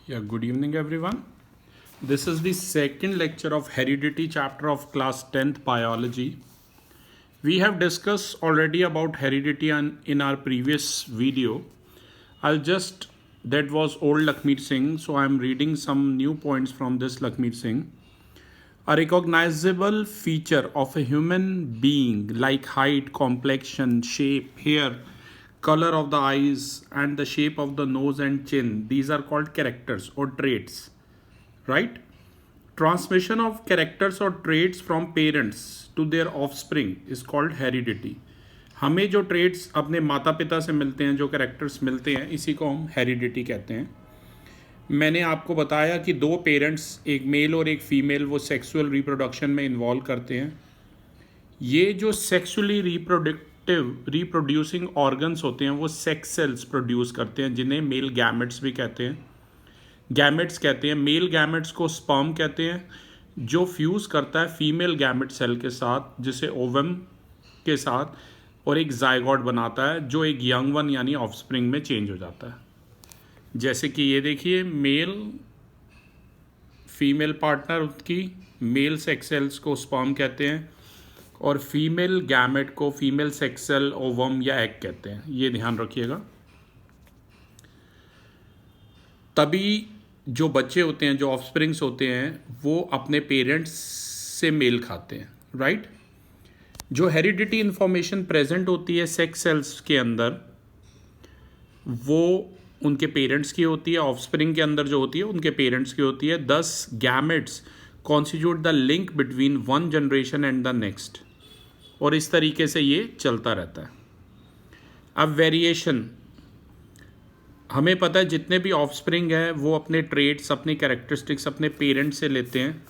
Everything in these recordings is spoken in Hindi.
Yeah, good evening everyone. This is the second lecture of heredity chapter of class 10th biology. We have discussed already about heredity in our previous video. That was old Lakmeet Singh, so I am reading some new points from this Lakmeet Singh. A recognizable feature of a human being like height, complexion, shape, hair, color of the eyes and the shape of the nose and chin, these are called characters or traits, right? Transmission of characters or traits from parents to their offspring is called heredity. हमें जो traits अपने माता पिता से मिलते हैं, जो characters मिलते हैं, इसी को हम heredity कहते हैं. मैंने आपको बताया कि दो पेरेंट्स, एक मेल और एक फीमेल, वो सेक्सुअल रिप्रोडक्शन में इन्वॉल्व करते हैं. ये जो सेक्सुअली रिप्रोड्यूसिंग ऑर्गन्स होते हैं वो सेक्स सेल्स प्रोड्यूस करते हैं, जिन्हें मेल गैमेट्स भी कहते हैं, गैमेट्स कहते हैं. मेल गैमेट्स को स्पर्म कहते हैं, जो फ्यूज़ करता है फीमेल गैमेट सेल के साथ, जिसे ओवम के साथ, और एक जायगोट बनाता है जो एक यंग वन यानी ऑफस्प्रिंग में चेंज हो जाता है. जैसे कि ये देखिए, मेल फीमेल पार्टनर की मेल सेक्स सेल्स को स्पर्म कहते हैं और फीमेल गैमेट को फीमेल सेक्स सेल, ओवम या एग कहते हैं. ये ध्यान रखिएगा. तभी जो बच्चे होते हैं, जो ऑफस्प्रिंग्स होते हैं, वो अपने पेरेंट्स से मेल खाते हैं, राइट. जो हेरिडिटी इंफॉर्मेशन प्रेजेंट होती है सेक्स सेल्स के अंदर, वो उनके पेरेंट्स की होती है. ऑफस्प्रिंग के अंदर जो होती है उनके पेरेंट्स की होती है. दस gametes constitute the link between one generation and the next, और इस तरीके से ये चलता रहता है. अब वेरिएशन, हमें पता है जितने भी ऑफस्प्रिंग हैं वो अपने ट्रेट्स, अपने कैरेक्टरिस्टिक्स अपने पेरेंट्स से लेते हैं,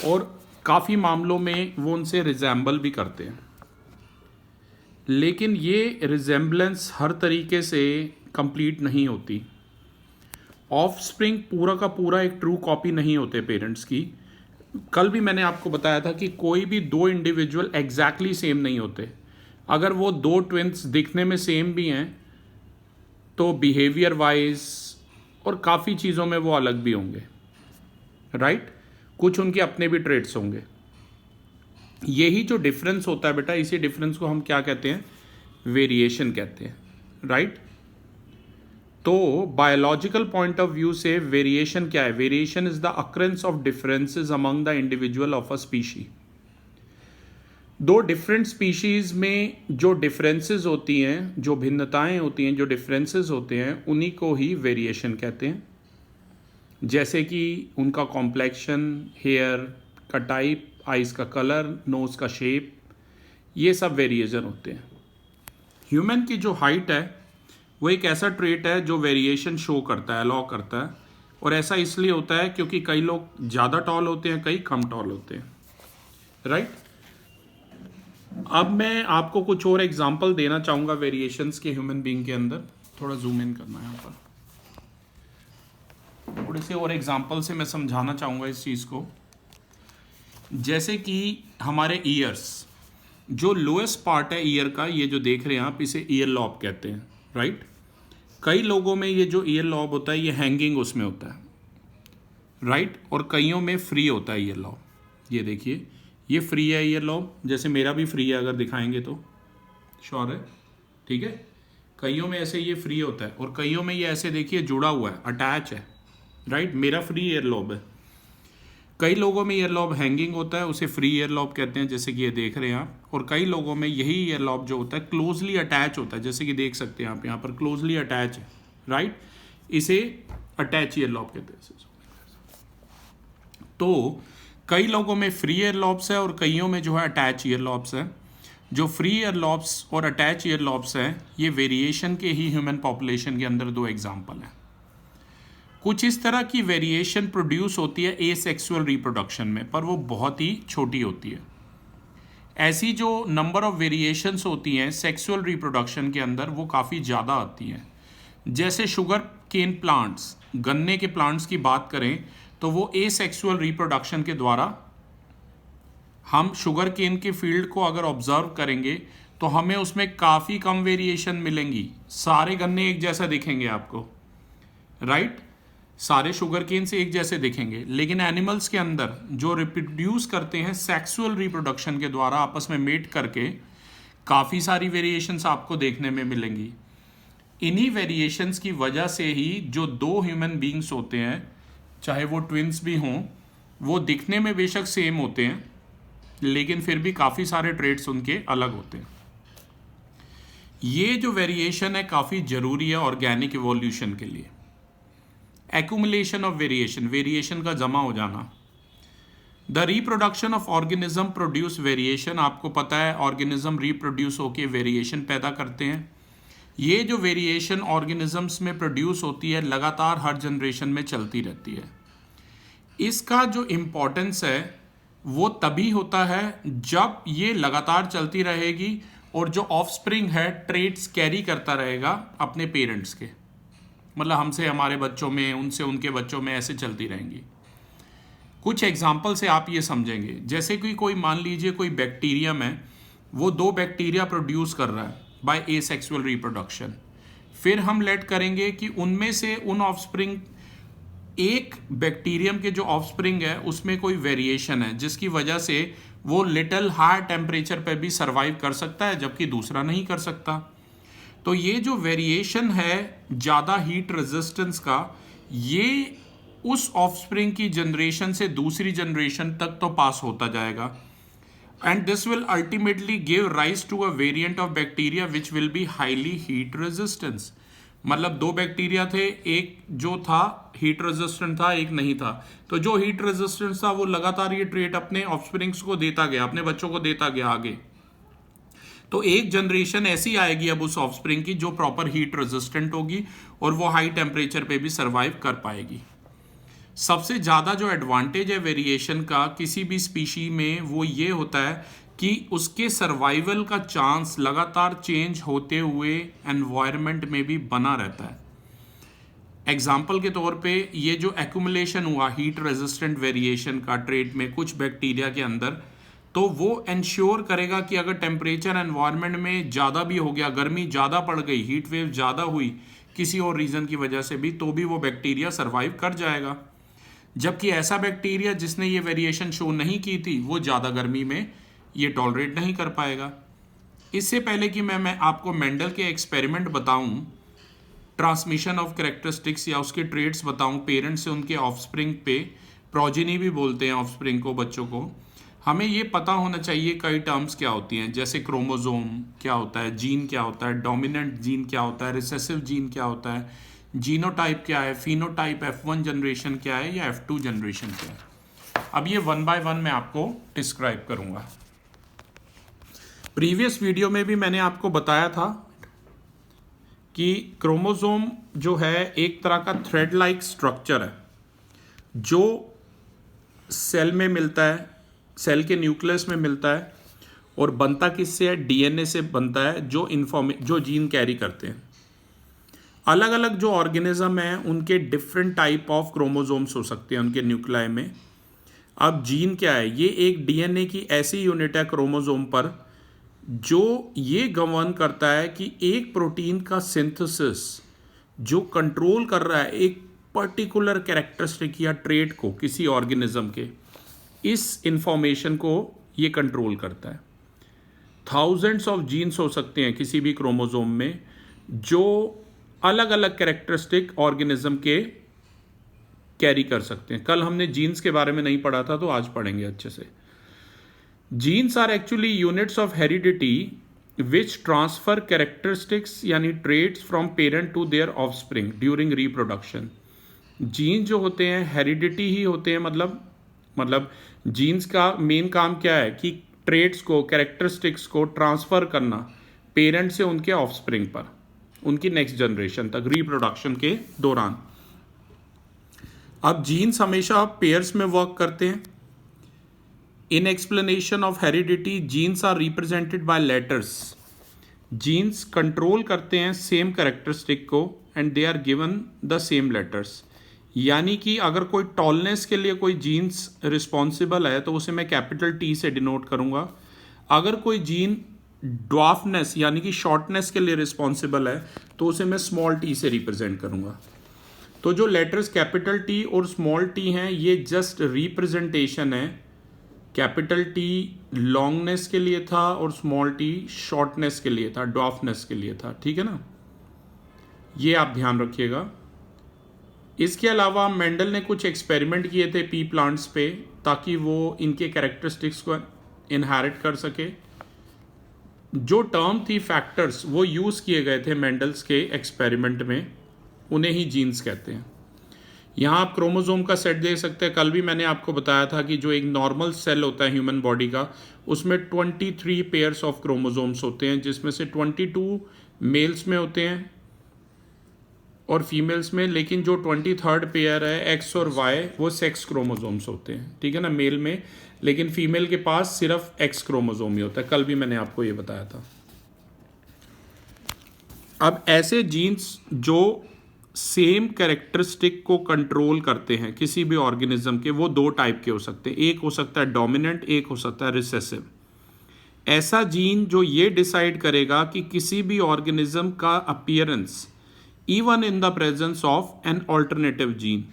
और काफ़ी मामलों में वो उनसे रिजेंबल भी करते हैं. लेकिन ये रिजेंबलेंस हर तरीके से कंप्लीट नहीं होती. ऑफस्प्रिंग पूरा का पूरा एक ट्रू कॉपी नहीं होते पेरेंट्स की. कल भी मैंने आपको बताया था कि कोई भी दो इंडिविजुअल एग्जैक्टली सेम नहीं होते. अगर वो दो ट्विंस दिखने में सेम भी हैं तो बिहेवियर वाइज और काफ़ी चीज़ों में वो अलग भी होंगे, राइट. कुछ उनके अपने भी ट्रेट्स होंगे. यही जो डिफरेंस होता है बेटा, इसी डिफरेंस को हम क्या कहते हैं? वेरिएशन कहते हैं, राइट. तो बायोलॉजिकल पॉइंट ऑफ व्यू से वेरिएशन क्या है? Variation is the occurrence of differences among the individual of a species. दो डिफरेंट स्पीशीज़ में जो डिफरेंसेस होती हैं, जो भिन्नताएं होती हैं, जो डिफरेंसेस होते हैं, उन्हीं को ही वेरिएशन कहते हैं. जैसे कि उनका कॉम्प्लेक्शन, हेयर का टाइप, आइज़ का कलर, नोज़ का शेप, ये सब वेरिएशन होते हैं. ह्यूमन की जो हाइट है वो एक ऐसा ट्रेट है जो वेरिएशन शो करता है, अलाउ करता है. और ऐसा इसलिए होता है क्योंकि कई लोग ज़्यादा टॉल होते हैं, कई कम टॉल होते हैं, राइट. अब मैं आपको कुछ और एग्जांपल देना चाहूँगा वेरिएशंस के ह्यूमन बीइंग के अंदर. थोड़ा जूम इन करना है यहाँ पर. थोड़े से और एग्जांपल से मैं समझाना चाहूँगा इस चीज़ को. जैसे कि हमारे ईयर्स, जो लोएस्ट पार्ट है ईयर का, ये जो देख रहे हैं आप, इसे ईयर लॉब कहते हैं, राइट. कई लोगों में ये जो ईयर लॉब होता है ये हैंगिंग उसमें होता है, राइट. और कईयों में फ्री होता है ईयर लॉब. ये देखिए, ये फ्री है ईयर लॉब, जैसे मेरा भी फ्री है, अगर दिखाएंगे तो श्योर है, ठीक है. कईयों में ऐसे ये फ्री होता है और कईयों में ये ऐसे देखिए जुड़ा हुआ है, अटैच है, राइट. मेरा फ्री ईयर लॉब है. कई लोगों में ईयर लॉब हैंगिंग होता है, उसे फ्री ईयर लॉब कहते हैं, जैसे कि ये देख रहे हैं आप. और कई लोगों में यही ईयर लॉब जो होता है क्लोजली अटैच होता है, जैसे कि देख सकते हैं आप यहाँ पर क्लोजली अटैच है, राइट. इसे अटैच ईयर लॉब कहते हैं. तो कई लोगों में फ्री ईयर लॉब्स है और कईयों में जो है अटैच ईयर लॉब्स है. जो फ्री ईयर लॉब्स और अटैच ईयर लॉब्स हैं, ये वेरिएशन के ही ह्यूमन पॉपुलेशन के अंदर दो एग्जाम्पल हैं. कुछ इस तरह की वेरिएशन प्रोड्यूस होती है एसेक्सुअल रिप्रोडक्शन में, पर वो बहुत ही छोटी होती है. ऐसी जो नंबर ऑफ वेरिएशंस होती हैं सेक्सुअल रिप्रोडक्शन के अंदर, वो काफ़ी ज़्यादा आती हैं. जैसे शुगर केन प्लांट्स, गन्ने के प्लांट्स की बात करें तो वो एसेक्सुअल रिप्रोडक्शन के द्वारा, हम शुगर केन के फील्ड को अगर ऑब्जर्व करेंगे तो हमें उसमें काफ़ी कम वेरिएशन मिलेंगी. सारे गन्ने एक जैसा दिखेंगे आपको, राइट. सारे शुगर केन्स एक जैसे दिखेंगे, लेकिन एनिमल्स के अंदर जो रिप्रोड्यूस करते हैं सेक्सुअल रिप्रोडक्शन के द्वारा आपस में मेट करके, काफ़ी सारी वेरिएशंस आपको देखने में मिलेंगी। इन्हीं वेरिएशंस की वजह से ही जो दो ह्यूमन बींग्स होते हैं, चाहे वो ट्विन्स भी हों, वो दिखने में बेशक सेम होते हैं, लेकिन फिर भी काफ़ी सारे ट्रेड्स उनके अलग होते हैं। ये जो वेरिएशन है काफ़ी ज़रूरी है ऑर्गेनिक इवोल्यूशन के लिए। एक्यूमुलेशन ऑफ वेरिएशन, वेरिएशन का जमा हो जाना। The reproduction of organism produce variation, आपको पता है ऑर्गेनिज्म रिप्रोड्यूस होके वेरिएशन पैदा करते हैं। ये जो वेरिएशन ऑर्गेनिजम्स में प्रोड्यूस होती है लगातार हर जनरेशन में चलती रहती है। इसका जो इम्पोर्टेंस है वो तभी होता है जब ये लगातार चलती रहेगी और जो ऑफस्प्रिंग है ट्रेट्स कैरी करता रहेगा अपने पेरेंट्स के, मतलब हमसे हमारे बच्चों में, उनसे उनके बच्चों में, ऐसे चलती रहेंगी। कुछ एग्जाम्पल से आप ये समझेंगे, जैसे कि कोई मान लीजिए कोई बैक्टीरियम है, वो दो बैक्टीरिया प्रोड्यूस कर रहा है बाय एसेक्सुअल रिप्रोडक्शन। फिर हम लेट करेंगे कि उनमें से उन ऑफस्प्रिंग, एक बैक्टीरियम के जो ऑफस्प्रिंग है उसमें कोई वेरिएशन है जिसकी वजह से वो लिटिल हायर टेम्परेचर पे भी सर्वाइव कर सकता है, जबकि दूसरा नहीं कर सकता। तो ये जो वेरिएशन है ज़्यादा हीट रेजिस्टेंस का, ये उस ऑफस्प्रिंग की जनरेशन से दूसरी जनरेशन तक तो पास होता जाएगा, and this will ultimately give rise to a variant of bacteria which will be highly heat resistance। मतलब दो बैक्टीरिया थे, एक जो था हीट रेजिस्टेंट था, एक नहीं था। तो जो हीट रेजिस्टेंट था वो लगातार ये ट्रेट अपने ऑफस्प्रिंग्स को देता गया, अपने बच्चों को देता गया आगे। तो एक जनरेशन ऐसी आएगी अब उस ऑफस्प्रिंग की जो प्रॉपर हीट रेजिस्टेंट होगी और वो हाई टेम्परेचर पे भी सर्वाइव कर पाएगी। सबसे ज़्यादा जो एडवांटेज है वेरिएशन का किसी भी स्पीशी में वो ये होता है कि उसके सर्वाइवल का चांस लगातार चेंज होते हुए एनवायरनमेंट में भी बना रहता है। एग्जाम्पल के तौर पे ये जो एक्यूमुलेशन हुआ हीट रेजिस्टेंट वेरिएशन का ट्रेट में कुछ बैक्टीरिया के अंदर, तो वो इंश्योर करेगा कि अगर टेम्परेचर एनवायरनमेंट में ज़्यादा भी हो गया, गर्मी ज़्यादा पड़ गई, हीट वेव ज़्यादा हुई किसी और रीज़न की वजह से भी, तो भी वो बैक्टीरिया सर्वाइव कर जाएगा। जबकि ऐसा बैक्टीरिया जिसने ये वेरिएशन शो नहीं की थी वो ज़्यादा गर्मी में ये टॉलरेट नहीं कर पाएगा। इससे पहले कि मैं आपको मेंडल के एक्सपेरिमेंट बताऊं, ट्रांसमिशन ऑफ कैरेक्टरिस्टिक्स या उसके ट्रेट्स बताऊं पेरेंट्स से उनके ऑफस्प्रिंग पे, प्रोजेनी भी बोलते हैं ऑफस्प्रिंग को, बच्चों को, हमें ये पता होना चाहिए कई टर्म्स क्या होती हैं, जैसे क्रोमोसोम क्या होता है, जीन क्या होता है, डोमिनेंट जीन क्या होता है, रिसेसिव जीन क्या होता है, जीनोटाइप क्या है, फिनोटाइप F1 जनरेशन क्या है या F2 जनरेशन क्या है। अब ये 1 बाय 1 मैं आपको डिस्क्राइब करूंगा। प्रीवियस वीडियो में भी मैंने आपको बताया था कि क्रोमोसोम जो है एक तरह का थ्रेड लाइक स्ट्रक्चर है जो सेल में मिलता है, सेल के न्यूक्लियस में मिलता है, और बनता किससे है, डीएनए से बनता है, जो जीन कैरी करते हैं। अलग अलग जो ऑर्गेनिज्म हैं उनके डिफरेंट टाइप ऑफ क्रोमोसोम्स हो सकते हैं उनके न्यूक्लियाई में। अब जीन क्या है, ये एक डीएनए की ऐसी यूनिट है क्रोमोसोम पर जो ये गवर्न करता है कि एक प्रोटीन का सिंथेसिस जो कंट्रोल कर रहा है एक पर्टिकुलर कैरेक्टरिस्टिक या ट्रेट को किसी ऑर्गेनिज्म के, इस इंफॉर्मेशन को ये कंट्रोल करता है। थाउजेंड्स ऑफ जीन्स हो सकते हैं किसी भी क्रोमोसोम में जो अलग अलग कैरेक्टरिस्टिक ऑर्गेनिज्म के कैरी कर सकते हैं। कल हमने जीन्स के बारे में नहीं पढ़ा था तो आज पढ़ेंगे अच्छे से। Genes are actually units of heredity which transfer characteristics यानी traits from parent to their offspring during reproduction. Gene जो होते हैं हेरिडिटी ही होते हैं, मतलब जीन्स का मेन काम क्या है कि ट्रेट्स को, कैरेक्टरिस्टिक्स को ट्रांसफर करना पेरेंट से उनके ऑफस्प्रिंग पर, उनकी नेक्स्ट जनरेशन तक रिप्रोडक्शन के दौरान। अब जीन्स हमेशा पेयर्स में वर्क करते हैं। In explanation of heredity genes are represented by letters. Genes control करते हैं सेम कैरेक्टरिस्टिक को and they are given the same letters. यानी कि अगर कोई टॉलनेस के लिए कोई जीन्स रिस्पॉन्सिबल है तो उसे मैं कैपिटल टी से डिनोट करूंगा। अगर कोई जीन ड्वार्फनेस यानी कि शॉर्टनेस के लिए रिस्पॉन्सिबल है तो उसे मैं स्मॉल टी से रिप्रेजेंट करूंगा। तो जो लेटर्स कैपिटल टी और स्मॉल टी हैं ये जस्ट रिप्रेजेंटेशन है। कैपिटल टी लॉन्गनेस के लिए था और स्मॉल टी शॉर्टनेस के लिए था, ड्वार्फनेस के लिए था, ठीक है ना, ये आप ध्यान रखिएगा। इसके अलावा मेंडल ने कुछ एक्सपेरिमेंट किए थे पी प्लांट्स पे ताकि वो इनके कैरेक्टरिस्टिक्स को इनहेरिट कर सके। जो टर्म थी फैक्टर्स वो यूज़ किए गए थे मेंडल्स के एक्सपेरिमेंट में, उन्हें ही जीन्स कहते हैं। यहाँ आप क्रोमोसोम का सेट देख सकते हैं। कल भी मैंने आपको बताया था कि जो एक नॉर्मल सेल होता है ह्यूमन बॉडी का, उसमें 23 पेयर्स ऑफ क्रोमोसोम्स होते हैं, जिसमें से 22 मेल्स में होते हैं और फीमेल्स में, लेकिन जो 23rd पेयर है एक्स और वाई वो सेक्स क्रोमोसोम्स होते हैं, ठीक है ना, मेल में, लेकिन फीमेल के पास सिर्फ एक्स क्रोमोसोम ही होता है। कल भी मैंने आपको ये बताया था। अब ऐसे जीन्स जो सेम कैरेक्टरिस्टिक को कंट्रोल करते हैं किसी भी ऑर्गेनिज्म के, वो दो टाइप के हो सकते हैं। एक हो सकता है डोमिनेंट, एक हो सकता है रिसेसिव। ऐसा जीन जो ये डिसाइड करेगा कि किसी भी ऑर्गेनिज्म का appearance even in the presence of an alternative gene,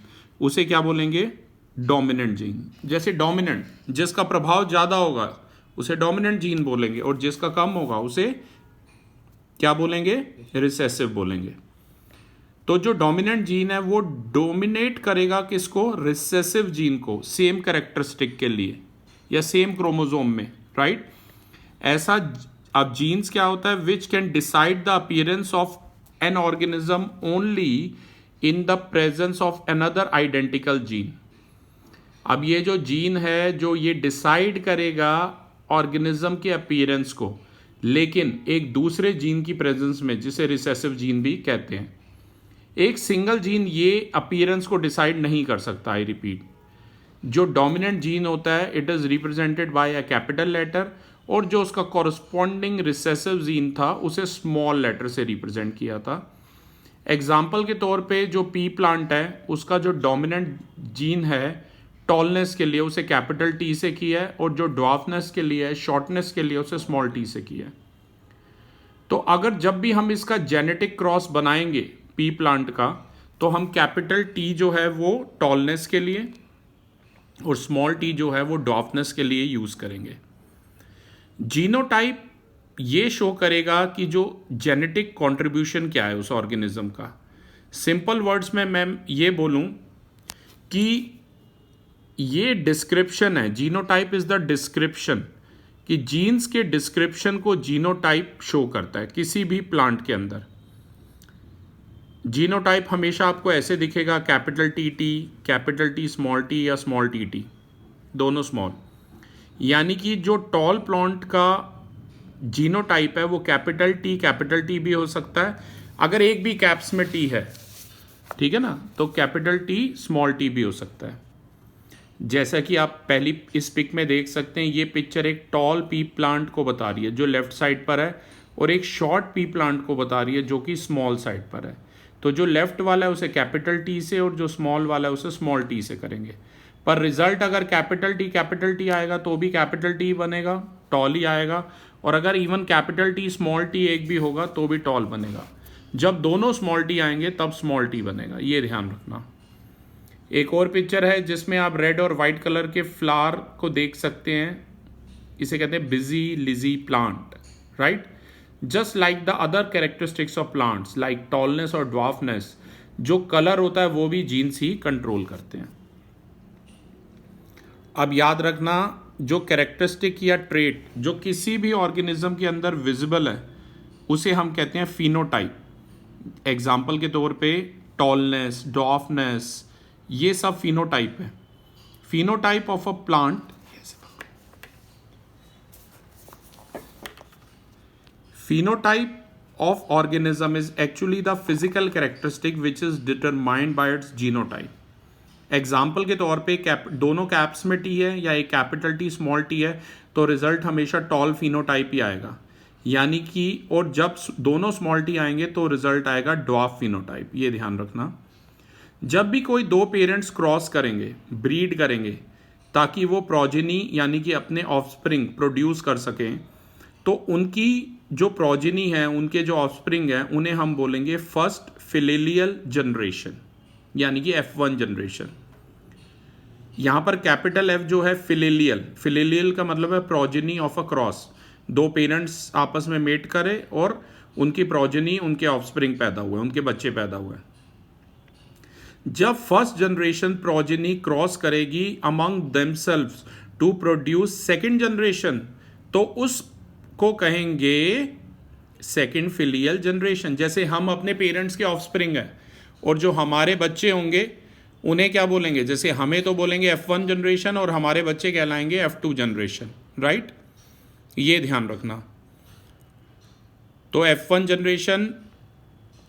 उसे क्या बोलेंगे? Dominant gene. जैसे डोमिनेंट, जिसका प्रभाव ज़्यादा होगा उसे डोमिनेंट जीन बोलेंगे, और जिसका कम होगा उसे क्या बोलेंगे? रिसेसिव बोलेंगे। तो जो डोमिनेंट जीन है वो डोमिनेट करेगा किसको? रिसेसिव जीन को, सेम कैरेक्टरिस्टिक के लिए या सेम क्रोमोसोम में, राइट। ऐसा अब जीन्स क्या होता है? Which can decide the appearance of an organism only in the presence of another identical gene. अब ये जो जीन है जो ये डिसाइड करेगा ऑर्गेनिज्म के अपीयरेंस को, लेकिन एक दूसरे जीन की प्रेजेंस में, जिसे रिसेसिव जीन भी कहते हैं। एक सिंगल जीन ये अपीयरेंस को डिसाइड नहीं कर सकता। आई रिपीट, जो डोमिनेंट जीन होता है it is represented by a capital letter, और जो उसका कॉरस्पॉन्डिंग रिसेसिव जीन था उसे स्मॉल लेटर से रिप्रेजेंट किया था। एग्जाम्पल के तौर पे जो पी प्लांट है उसका जो डोमिनेंट जीन है टॉलनेस के लिए उसे कैपिटल टी से किया है, और जो ड्वार्फनेस के लिए है, शॉर्टनेस के लिए, उसे स्मॉल टी से किया है। तो अगर जब भी हम इसका जेनेटिक क्रॉस बनाएंगे पी प्लांट का, तो हम कैपिटल टी जो है वो टॉलनेस के लिए और स्मॉल टी जो है वो ड्वार्फनेस के लिए यूज करेंगे। जीनोटाइप ये शो करेगा कि जो जेनेटिक कंट्रीब्यूशन क्या है उस ऑर्गेनिज्म का। सिंपल वर्ड्स में मैं ये बोलूं कि ये डिस्क्रिप्शन है, जीनोटाइप इज द डिस्क्रिप्शन, कि जीन्स के डिस्क्रिप्शन को जीनोटाइप शो करता है किसी भी प्लांट के अंदर। जीनोटाइप हमेशा आपको ऐसे दिखेगा, capital T T, capital T small T, या स्मॉल टी टी, दोनों स्मॉल। यानी कि जो टॉल प्लांट का जीनोटाइप है वो कैपिटल टी भी हो सकता है, अगर एक भी कैप्स में टी है, ठीक है ना, तो कैपिटल टी स्मॉल टी भी हो सकता है। जैसा कि आप पहली इस पिक में देख सकते हैं, ये पिक्चर एक टॉल पी प्लांट को बता रही है जो लेफ्ट साइड पर है, और एक शॉर्ट पी प्लांट को बता रही है जो कि स्मॉल साइड पर है। तो जो लेफ्ट वाला है उसे कैपिटल टी से, और जो स्मॉल वाला है उसे स्मॉल टी से करेंगे। पर रिजल्ट अगर कैपिटल टी आएगा तो भी कैपिटल टी बनेगा, टॉल ही आएगा, और अगर even capital T small T एक भी होगा तो भी टॉल बनेगा। जब दोनों स्मॉल टी आएंगे तब स्मॉल टी बनेगा, ये ध्यान रखना। एक और पिक्चर है जिसमें आप रेड और वाइट कलर के फ्लावर को देख सकते हैं, इसे कहते हैं busy lizzie plant, right. Just like the other characteristics of plants like tallness और ड्वार्फनेस, जो कलर होता है वो भी जीन्स ही कंट्रोल करते हैं। अब याद रखना, जो कैरेक्टरिस्टिक या ट्रेट जो किसी भी ऑर्गेनिज्म के अंदर विजिबल है उसे हम कहते हैं फिनोटाइप। एग्जाम्पल के तौर पे टॉलनेस, ड्वार्फनेस, ये सब फिनोटाइप है। Phenotype of a plant, phenotype of organism is actually the physical characteristic which is determined by its genotype. Example के तौर पे दोनों कैप्स में टी है या एक कैपिटल टी स्मॉल टी है तो रिजल्ट हमेशा टॉल फिनोटाइप ही आएगा, यानी कि, और जब दोनों स्मॉल टी आएंगे तो रिजल्ट आएगा ड्वार्फ फिनोटाइप। ये ध्यान रखना। जब भी कोई दो पेरेंट्स क्रॉस करेंगे, ब्रीड करेंगे ताकि वो प्रोजेनी यानी कि अपने ऑफस्प्रिंग प्रोड्यूस कर सकें, तो उनकी जो प्रोजेनी है, उनके जो ऑफस्प्रिंग है, उन्हें हम बोलेंगे फर्स्ट फिलिलियल जनरेशन। यानी कि F1 जनरेशन। यहाँ पर कैपिटल F जो है फिलिलियल, फिलिलियल का मतलब है प्रोजेनी ऑफ अ क्रॉस, दो पेरेंट्स आपस में मेट करे और उनकी प्रोजेनी, उनके ऑफस्प्रिंग पैदा हुए, उनके बच्चे पैदा हुए। जब फर्स्ट जनरेशन प्रोजेनी क्रॉस करेगी among themselves to produce second generation, तो उसको कहेंगे सेकेंड फिलियल जनरेशन। जैसे हम अपने पेरेंट्स के ऑफस्प्रिंग हैं और जो हमारे बच्चे होंगे उन्हें क्या बोलेंगे, जैसे हमें तो बोलेंगे F1 जनरेशन और हमारे बच्चे कहलाएंगे F2 जनरेशन, राइट। ये ध्यान रखना। तो F1 जनरेशन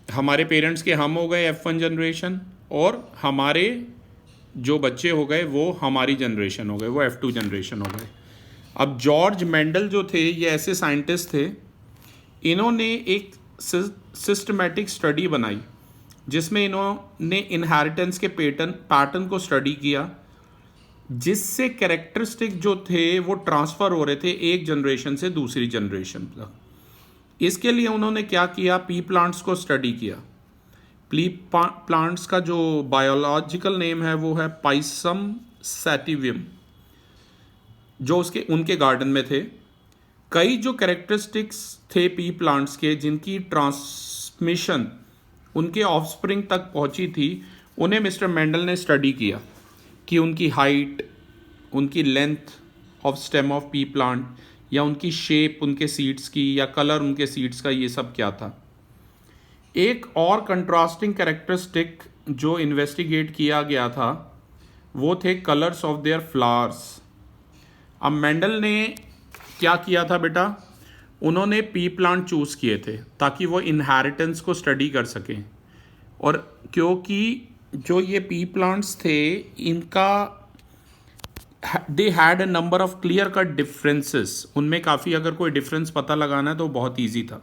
हमारे पेरेंट्स के हम हो गए F1 जनरेशन, और हमारे जो बच्चे हो गए वो हमारी जनरेशन हो गए, वो F2 जनरेशन हो गए। अब जॉर्ज मेंडल जो थे, ये ऐसे साइंटिस्ट थे, इन्होंने एक सिस्टमैटिक स्टडी बनाई जिसमें इन्होंने इनहेरिटेंस के पैटर्न को स्टडी किया, जिससे कैरेक्टरिस्टिक जो थे वो ट्रांसफ़र हो रहे थे एक जनरेशन से दूसरी जनरेशन तक। इसके लिए उन्होंने क्या किया, पी प्लांट्स को स्टडी किया। पी प्लांट्स का जो बायोलॉजिकल नेम है वो है पाइसम सैटिवियम, जो उनके गार्डन में थे। कई जो कैरेक्टरिस्टिक्स थे पी प्लांट्स के जिनकी ट्रांसमिशन उनके ऑफस्प्रिंग तक पहुंची थी, उन्हें मिस्टर मेंडल ने स्टडी किया कि उनकी हाइट, उनकी length of stem of P plant, या उनकी शेप उनके सीड्स की, या कलर उनके सीड्स का, ये सब क्या था। एक और कंट्रास्टिंग कैरेक्टरिस्टिक जो इन्वेस्टिगेट किया गया था वो थे कलर्स ऑफ देयर फ्लावर्स। अब मेंडल ने क्या किया था बेटा, उन्होंने पी प्लांट चूज़ किए थे ताकि वो इनहेरिटेंस को स्टडी कर सकें, और क्योंकि जो ये पी प्लांट्स थे इनका they had a number of clear cut differences, उनमें काफ़ी अगर कोई डिफरेंस पता लगाना है तो बहुत ईजी था।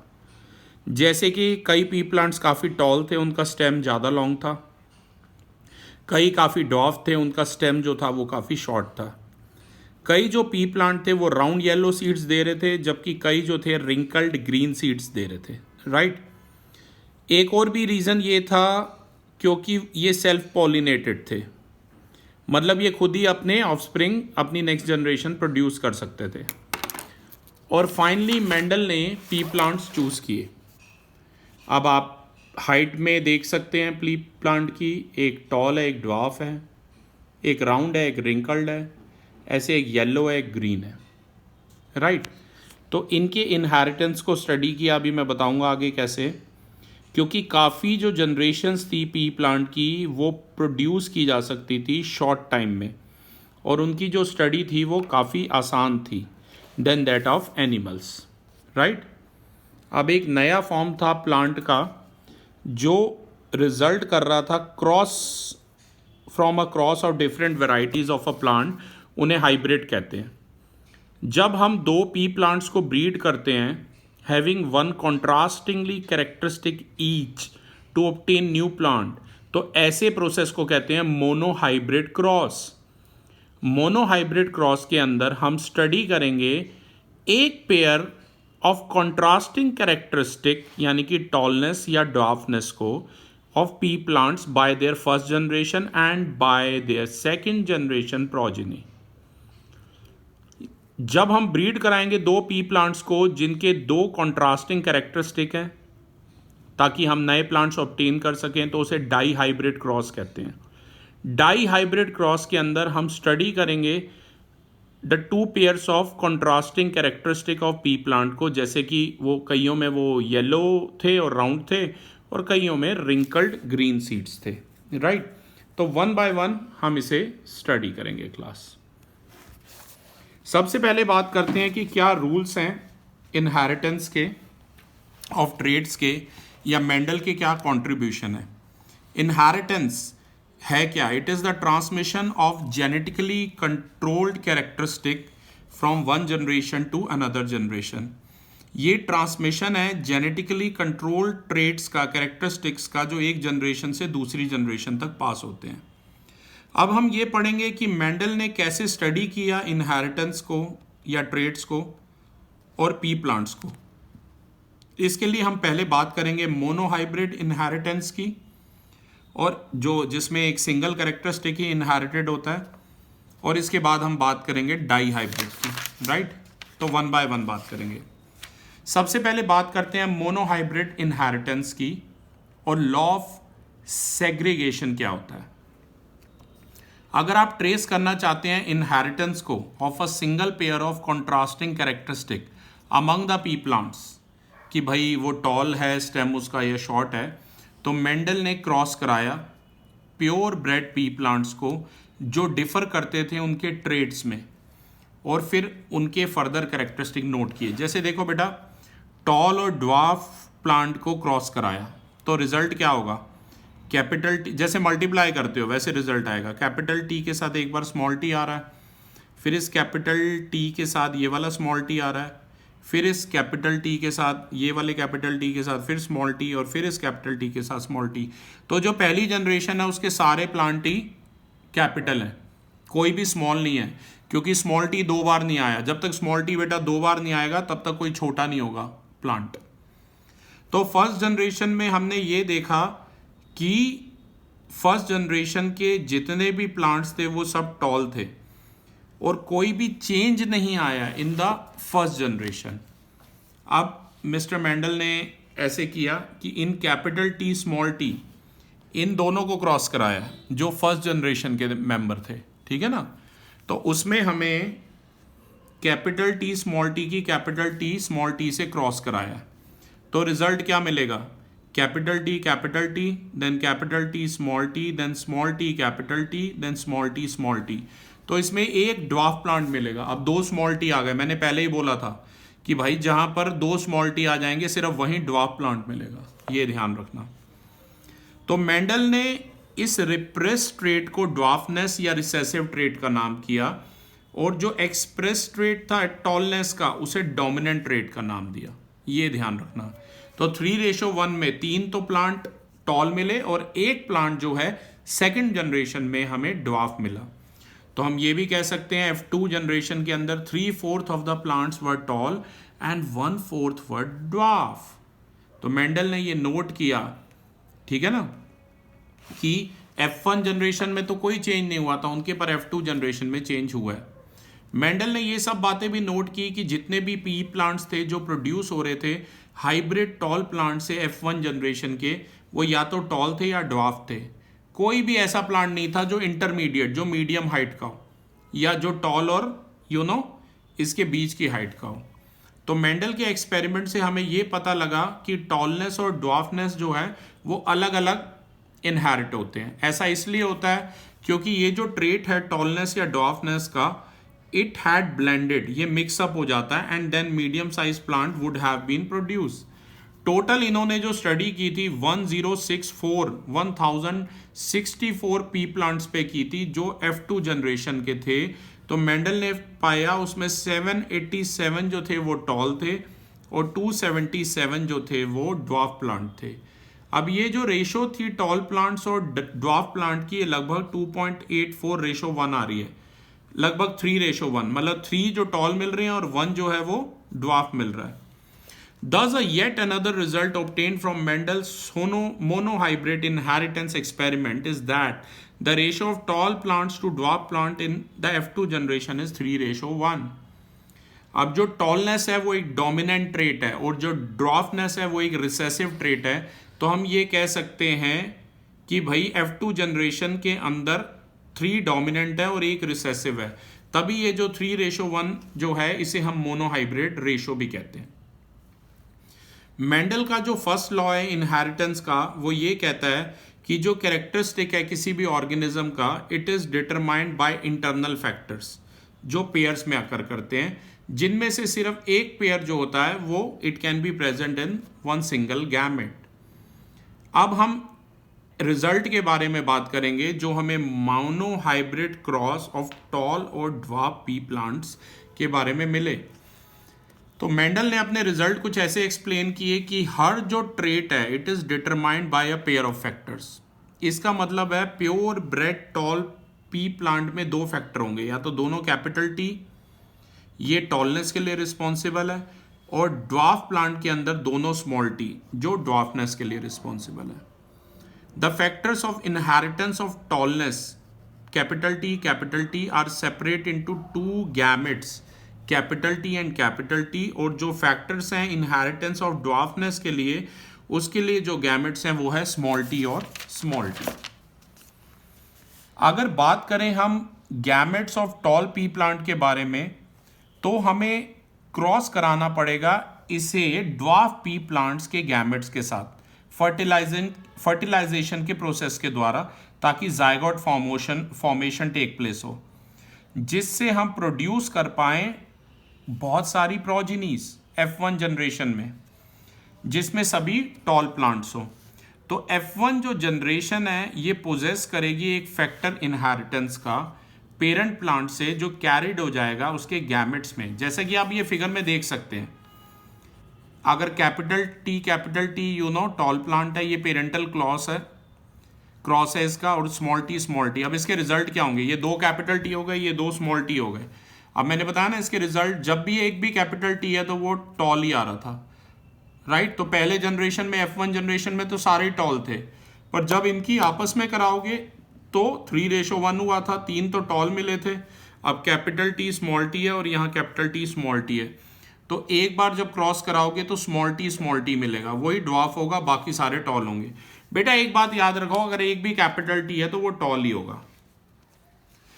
जैसे कि कई पी प्लांट्स काफ़ी टॉल थे, उनका स्टेम ज़्यादा लॉन्ग था, कई काफ़ी डॉफ थे, उनका स्टेम जो था वो काफ़ी शॉर्ट था। कई जो पी प्लांट थे वो राउंड येलो सीड्स दे रहे थे, जबकि कई जो थे रिंकल्ड ग्रीन सीड्स दे रहे थे, राइट। एक और भी रीज़न ये था क्योंकि ये सेल्फ पॉलिनेटेड थे, मतलब ये खुद ही अपने ऑफस्प्रिंग, अपनी नेक्स्ट जनरेशन प्रोड्यूस कर सकते थे। और फाइनली मेंडल ने पी प्लांट्स चूज़ किए। अब आप हाइट में देख सकते हैं पी प्लांट की, एक टॉल है, एक ड्वार्फ है, एक राउंड है, एक रिंकल्ड है, ऐसे एक येलो है, एक ग्रीन है, राइट। तो इनके इनहेरिटेंस को स्टडी किया, अभी मैं बताऊंगा आगे कैसे, क्योंकि काफ़ी जो जनरेशन्स थी पी प्लांट की वो प्रोड्यूस की जा सकती थी शॉर्ट टाइम में, और उनकी जो स्टडी थी वो काफ़ी आसान थी then that of animals, right. अब एक नया फॉर्म था प्लांट का जो रिजल्ट कर रहा था cross from a cross of different varieties of a plant, उन्हें हाइब्रिड कहते हैं। जब हम दो पी प्लांट्स को ब्रीड करते हैं having one contrastingly characteristic each to obtain new plant, तो ऐसे प्रोसेस को कहते हैं मोनोहाइब्रिड क्रॉस। मोनोहाइब्रिड क्रॉस के अंदर हम स्टडी करेंगे एक पेयर ऑफ कॉन्ट्रास्टिंग कैरेक्टरिस्टिक, यानी कि टॉलनेस या ड्वार्फनेस को, of P plants by there first generation and bye there second generation progeny. जब हम ब्रीड कराएंगे दो पी प्लांट्स को जिनके दो कॉन्ट्रास्टिंग कैरेक्टरिस्टिक हैं ताकि हम नए प्लांट्स ऑब्टेन कर सकें, तो उसे डाई हाइब्रिड क्रॉस कहते हैं। डाई हाइब्रिड क्रॉस के अंदर हम स्टडी करेंगे the two pairs of contrasting characteristic of P plant को, जैसे कि वो कईयों में वो येलो थे और राउंड थे, और कईयों में रिंकल्ड ग्रीन सीड्स थे, राइट। तो वन बाय वन हम इसे स्टडी करेंगे क्लास। सबसे पहले बात करते हैं कि क्या रूल्स हैं इनहेरिटेंस के, ऑफ ट्रेड्स के, या मेंडल के क्या कंट्रीब्यूशन है। इनहेरिटेंस है क्या? It is the transmission of genetically controlled characteristic from one generation to another generation. ये ट्रांसमिशन है जेनेटिकली कंट्रोल्ड ट्रेड्स का, कैरेक्टरिस्टिक्स का, जो एक जनरेशन से दूसरी जनरेशन तक पास होते हैं। अब हम ये पढ़ेंगे कि मेंडल ने कैसे स्टडी किया इनहेरिटेंस को या ट्रेड्स को और पी प्लांट्स को। इसके लिए हम पहले बात करेंगे मोनोहाइब्रिड इनहेरिटेंस की। और जो जिसमें एक सिंगल कैरेक्टरिस्टिक ही इनहेरिटेड होता है, और इसके बाद हम बात करेंगे डाई हाइब्रिड की, राइट। तो वन बाय वन बात करेंगे। सबसे पहले बात करते हैं मोनोहाइब्रिड इनहेरिटेंस की और लॉ ऑफ सेग्रीगेशन क्या होता है। अगर आप ट्रेस करना चाहते हैं इनहेरिटेंस को of a single pair of contrasting characteristic among the P plants, कि भाई वो टॉल है स्टेम उसका या शॉर्ट है, तो मेंडल ने क्रॉस कराया प्योर ब्रेड पी प्लांट्स को जो डिफर करते थे उनके ट्रेड्स में, और फिर उनके फर्दर कैरेक्टरिस्टिक नोट किए। जैसे देखो बेटा, टॉल और ड्वार्फ प्लांट को क्रॉस कराया तो रिजल्ट क्या होगा, कैपिटल टी, जैसे मल्टीप्लाई करते हो वैसे रिजल्ट आएगा। कैपिटल टी के साथ एक बार स्मॉल टी आ रहा है, फिर इस कैपिटल टी के साथ ये वाला स्मॉल टी आ रहा है, फिर इस कैपिटल टी के साथ ये वाले कैपिटल टी के साथ फिर स्मॉल टी, और फिर इस कैपिटल टी के साथ स्मॉल टी। तो जो पहली जनरेशन है उसके सारे प्लांट ही कैपिटल है, कोई भी स्मॉल नहीं है, क्योंकि स्मॉल टी 2 बार नहीं आया। जब तक स्मॉल टी बेटा 2 बार नहीं आएगा तब तक कोई छोटा नहीं होगा प्लांट। तो फर्स्ट जनरेशन में हमने ये देखा कि फर्स्ट जनरेशन के जितने भी प्लांट्स थे वो सब टॉल थे और कोई भी चेंज नहीं आया इन द फर्स्ट जनरेशन। अब मिस्टर मेंडल ने ऐसे किया कि इन कैपिटल टी स्मॉल टी इन दोनों को क्रॉस कराया जो फर्स्ट जनरेशन के मेंबर थे, ठीक है ना। तो उसमें हमें कैपिटल टी स्मॉल टी की कैपिटल टी स्मॉल टी से क्रॉस कराया, तो रिजल्ट क्या मिलेगा, capital T then capital T small T then small T capital T then small T. तो इसमें एक ड्वार्फ प्लांट मिलेगा। अब 2 स्मॉल टी आ गए, मैंने पहले ही बोला था कि भाई जहां पर 2 स्मॉल टी आ जाएंगे सिर्फ वहीं ड्वार्फ प्लांट मिलेगा, ये ध्यान रखना। तो मेंडल ने इस रिप्रेस ट्रेट को ड्वार्फनेस या रिसेसिव ट्रेट का नाम किया, और जो एक्सप्रेस ट्रेट था टॉलनेस का उसे डोमिनेंट ट्रेट का नाम दिया, ये ध्यान रखना। तो 3:1 में 3 तो प्लांट टॉल मिले और एक प्लांट जो है सेकंड जनरेशन में हमें ड्वार्फ मिला। तो हम ये भी कह सकते हैं F2 जनरेशन के अंदर 3/4 of the plants were tall and 1/4 were dwarf. तो मेंडल ने ये नोट किया, ठीक है ना, कि F1 जनरेशन में तो कोई चेंज नहीं हुआ था उनके, पर F2 जनरेशन में चेंज हुआ है। मेंडल ने ये सब बातें भी नोट की कि जितने भी पी प्लांट्स थे जो प्रोड्यूस हो रहे थे हाइब्रिड टॉल प्लांट से F1 जनरेशन के, वो या तो टॉल थे या ड्वार्फ थे। कोई भी ऐसा प्लांट नहीं था जो इंटरमीडिएट, जो मीडियम हाइट का हो, या जो टॉल और इसके बीच की हाइट का हो। तो मेंडल के एक्सपेरिमेंट से हमें ये पता लगा कि टॉलनेस और ड्वार्फनेस जो है वो अलग अलग इनहेरिट होते हैं। ऐसा इसलिए होता है क्योंकि ये जो ट्रेट है टॉलनेस या ड्वार्फनेस का, इट हैड ब्लेंडेड, ये मिक्सअप हो जाता है and then medium size plant would have been produce. Total इन्होंने जो स्टडी की थी 1064 पी प्लांट्स पे की थी जो F2 जनरेशन के थे। तो मेंडल ने पाया उसमें 787 जो थे वो टॉल थे और 277 जो थे वो ड्वार्फ प्लांट थे। अब ये जो रेशो थी टॉल प्लांट्स और ड्वार्फ प्लांट की, लगभग 2.84:1 आ रही है, लगभग 3:1, मतलब 3 जो टॉल मिल रहे हैं और 1 जो है वो ड्वार्फ मिल रहा है। Thus, a yet another result obtained from Mendel's monohybrid inheritance experiment is that the ratio of tall plants to dwarf plant in the F2 generation is 3:1. अब जो टॉलनेस है वो एक डोमिनेंट ट्रेट है और जो ड्वार्फनेस है वो एक रिसेसिव ट्रेट है। तो हम ये कह सकते हैं कि भाई F2 जनरेशन के अंदर 3 डोमिनेंट है और एक रिसेसिव है, तभी ये जो 3:1 जो है इसे हम मोनोहाइब्रिड रेशो भी कहते हैं। मेंडल का जो फर्स्ट लॉ है इनहेरिटेंस का, वो ये कहता है कि जो कैरेक्टरिस्टिक है किसी भी ऑर्गेनिज्म का, it is determined by internal factors जो पेयर्स में अकर करते हैं, जिनमें से सिर्फ एक पेयर जो होता है वो it can be present in one single gamete. अब हम रिजल्ट के बारे में बात करेंगे जो हमें मोनोहाइब्रिड क्रॉस ऑफ टॉल और ड्वार्फ पी प्लांट्स के बारे में मिले। तो मेंडल ने अपने रिजल्ट कुछ ऐसे एक्सप्लेन किए कि हर जो ट्रेट है it is determined by a pair of factors. इसका मतलब है pure bread toll P plant में 2 फैक्टर होंगे, या तो दोनों कैपिटल टी, ये टॉलनेस के लिए रिस्पॉन्सिबल है, और ड्वार्फ प्लांट के अंदर दोनों स्मॉल टी जो ड्वार्फनेस के लिए रिस्पॉन्सिबल है। The factors of inheritance of tallness capital T R separate into two gametes capital T and capital T, और जो फैक्टर्स हैं इनहेरिटेंस ऑफ ड्वार्फनेस के लिए, उसके लिए जो गैमेट्स हैं वो है स्मॉल टी और स्मॉल टी। अगर बात करें हम gametes of tall P plant के बारे में, तो हमें क्रॉस कराना पड़ेगा इसे ड्वार्फ पी प्लांट्स के गैमेट्स के साथ फर्टिलाइजेशन के प्रोसेस के द्वारा, ताकि जायगोट फॉर्मेशन टेक प्लेस हो, जिससे हम प्रोड्यूस कर पाएं बहुत सारी प्रोजेनीज F1 जनरेशन में, जिसमें सभी टॉल प्लांट्स हो। तो F1 जो जनरेशन है ये पोजेस करेगी एक फैक्टर इनहेरिटेंस का पेरेंट प्लांट से, जो कैरिड हो जाएगा उसके गैमेट्स में। जैसे कि आप ये फिगर में देख सकते हैं, अगर capital T you know tall plant है, ये पेरेंटल क्रॉस है इसका, और स्मॉल टी। अब इसके रिजल्ट क्या होंगे, ये दो कैपिटल टी हो गए, ये दो स्मॉल टी हो गए। अब मैंने बताया ना इसके रिजल्ट, जब भी एक भी कैपिटल टी है तो वो टॉल ही आ रहा था, राइट। तो पहले जनरेशन में F1 जनरेशन में तो सारे टॉल थे, पर जब इनकी आपस में कराओगे तो 3:1 हुआ था, 3 तो टॉल मिले थे। अब कैपिटल टी स्मॉल टी है और यहाँ कैपिटल टी स्मॉल टी है, तो एक बार जब क्रॉस कराओगे तो स्मॉल टी मिलेगा, वही ड्वार्फ होगा, बाकी सारे टॉल होंगे। बेटा एक बात याद रखो, अगर एक भी कैपिटल टी है तो वो टॉल ही होगा।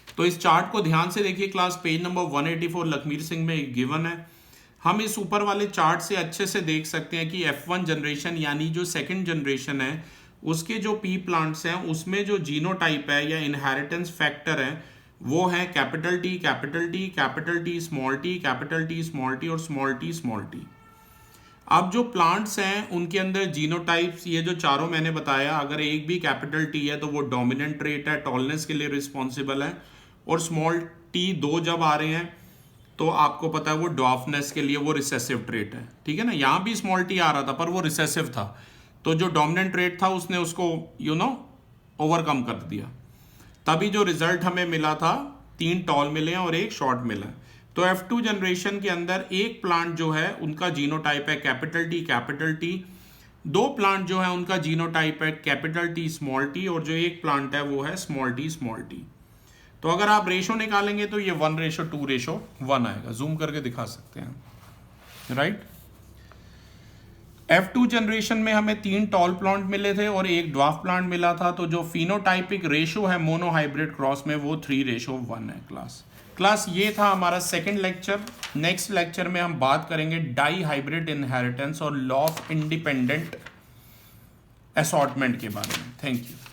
तो इस चार्ट को ध्यान से देखिए, class page number 184 Lakhmir Singh में गिवन है। हम इस ऊपर वाले चार्ट से अच्छे से देख सकते हैं कि F1 जनरेशन यानी जो सेकंड जनरेशन है, उसके जो पी प्लांट्स हैं उसमें जो जीनोटाइप है या इनहेरिटेंस फैक्टर है वो है कैपिटल टी स्मॉल टी और स्मॉल टी। अब जो प्लांट्स हैं उनके अंदर जीनोटाइप्स, ये जो चारों मैंने बताया, अगर एक भी कैपिटल टी है तो वो डोमिनेंट ट्रेट है, टॉलनेस के लिए रिस्पॉन्सिबल है, और स्मॉल टी दो जब आ रहे हैं तो आपको पता है वो ड्वार्फनेस के लिए वो रिसेसिव ट्रेट है, ठीक है ना। यहाँ भी स्मॉल टी आ रहा था पर वो रिसेसिव था, तो जो डोमिनेंट ट्रेट था उसने उसको ओवरकम कर दिया, तभी जो रिजल्ट हमें मिला था 3 टॉल मिले हैं और 1 शॉर्ट मिला है। तो F2 जनरेशन के अंदर एक प्लांट जो है उनका जीनोटाइप है कैपिटल टी, 2 प्लांट जो है उनका जीनोटाइप है कैपिटल टी स्मॉल टी, और जो एक प्लांट है वो है स्मॉल टी। तो अगर आप रेशो निकालेंगे तो ये 1:2:1 आएगा, जूम करके दिखा सकते हैं, राइट। F2 जनरेशन में हमें 3 टॉल प्लांट मिले थे और 1 ड्वार्फ प्लांट मिला था, तो जो फिनोटाइपिक रेशो है मोनोहाइब्रिड क्रॉस में वो 3:1 है। क्लास ये था हमारा सेकंड लेक्चर। नेक्स्ट लेक्चर में हम बात करेंगे डाई हाइब्रिड इनहेरिटेंस और लॉ ऑफ इंडिपेंडेंट असॉर्टमेंट के बारे में। Thank you.